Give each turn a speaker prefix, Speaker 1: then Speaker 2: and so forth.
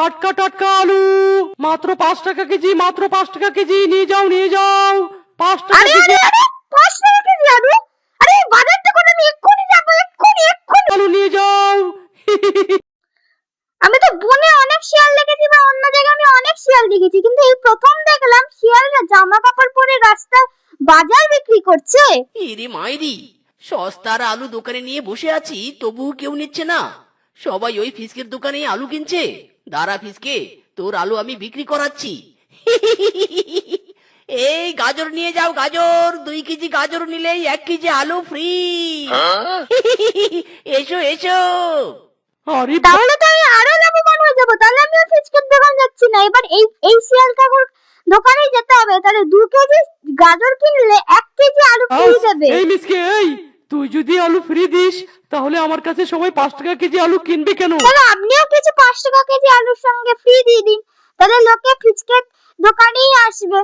Speaker 1: টাটকা টাটকা আলু মাত্র 5 টাকা কেজি, মাত্র 5 টাকা কেজি। নিয়ে যাও নিয়ে যাও, 5 টাকা
Speaker 2: আরে
Speaker 1: কেজি
Speaker 2: আরে আরে 5 টাকা কেজি আলু? আরে এই বাজারটা করে আমি এক্ষুনি যাবো, এক্ষুনি।
Speaker 1: আলু নিয়ে যাও।
Speaker 2: আমি তো বনে অনেক শিয়াল দেখেছি বা অন্য জায়গায় আমি অনেক শিয়াল দেখেছি, কিন্তু এই প্রথম দেখলাম শিয়ালরা জামা কাপড় পরে রাস্তায় বাজার বিক্রি করছে।
Speaker 3: ইরে মাইরি, সস্তার আলু দোকানে নিয়ে বসে আছি, তবুও কেউ নিচ্ছে না। সবাই ওই ফিসকের দোকানে আলু কিনছে। দাঁড়া ফিসকে, তোর আলু আমি বিক্রি করাচ্ছি। এই গাজর নিয়ে যাও, গাজর 2 কেজি গাজর নিলেই 1 কেজি আলু ফ্রি। এসো এসো।
Speaker 1: আরে
Speaker 2: তাহলে তো আমি আরো লাভবান হয়ে যাবো। তাহলে আমি আর ফিচকের দোকান যাচ্ছি না, এবার এই এই শিয়াল কাকুর দোকানেই যেতে হবে। তাহলে 2 কেজি গাজর কিনলে 1 কেজি আলু ফ্রি
Speaker 1: বাস,
Speaker 2: দেবে।
Speaker 1: এই মিসকে, এই তুই যদি আলু ফ্রি দিস তাহলে আমার কাছে সবাই 5 টাকা কেজি আলু কিনবে কেন?
Speaker 2: তাহলে আপনিও কিছু 5 টাকা কেজি আলুর সঙ্গে ফ্রি দিয়ে দিন, তাহলে লোকে ফিচকের দোকানেই আসবে।